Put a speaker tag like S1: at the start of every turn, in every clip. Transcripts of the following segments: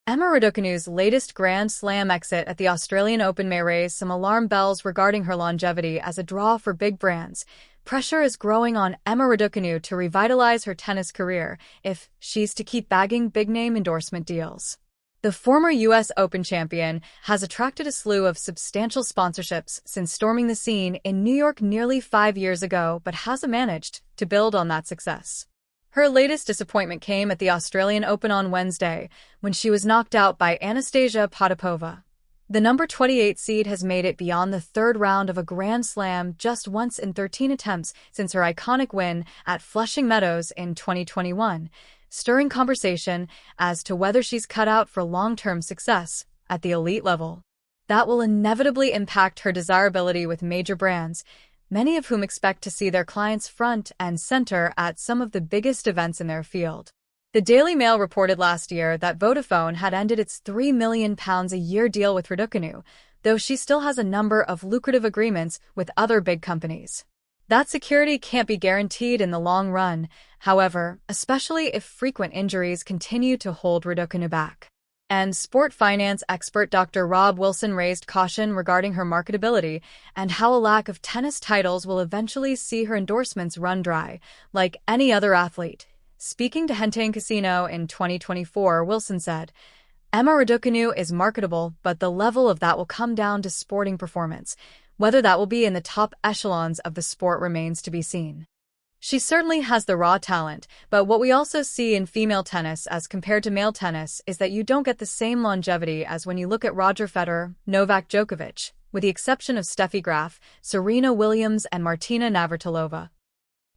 S1: Emma Raducanu's latest Grand Slam exit at the Australian Open may raise some alarm bells regarding her longevity as a draw for big brands. Pressure is growing on Emma Raducanu to revitalize her tennis career if she's to keep bagging big-name endorsement deals. The former U.S. Open champion has attracted a slew of substantial sponsorships since storming the scene in New York nearly 5 years ago, but hasn't managed to build on that success. Her latest disappointment came at the Australian Open on Wednesday, when she was knocked out by Anastasia Potapova. The number 28 seed has made it beyond the third round of a Grand Slam just once in 13 attempts since her iconic win at Flushing Meadows in 2021, stirring conversation as to whether she's cut out for long-term success at the elite level. That will inevitably impact her desirability with major brands, many of whom expect to see their clients front and center at some of the biggest events in their field. The Daily Mail reported last year that Vodafone had ended its £3 million a year deal with Raducanu, though she still has a number of lucrative agreements with other big companies. That security can't be guaranteed in the long run, however, especially if frequent injuries continue to hold Raducanu back. And sport finance expert Dr. Rob Wilson raised caution regarding her marketability and how a lack of tennis titles will eventually see her endorsements run dry, like any other athlete. Speaking to Hentane Casino in 2024, Wilson said, "Emma Raducanu is marketable, but the level of that will come down to sporting performance. Whether that will be in the top echelons of the sport remains to be seen. She certainly has the raw talent, but what we also see in female tennis as compared to male tennis is that you don't get the same longevity as when you look at Roger Federer, Novak Djokovic, with the exception of Steffi Graf, Serena Williams, and Martina Navratilova.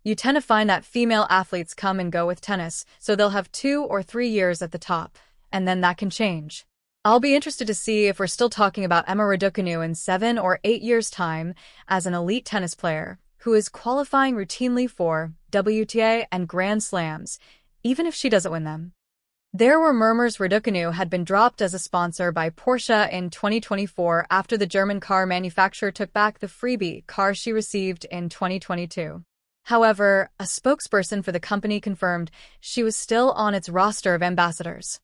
S1: You tend to find that female athletes come and go with tennis, so they'll have 2 or 3 years at the top, and then that can change. I'll be interested to see if we're still talking about Emma Raducanu in 7 or 8 years' time as an elite tennis player who is qualifying routinely for WTA and Grand Slams, even if she doesn't win them." There were murmurs Raducanu had been dropped as a sponsor by Porsche in 2024 after the German car manufacturer took back the freebie car she received in 2022. However, a spokesperson for the company confirmed she was still on its roster of ambassadors.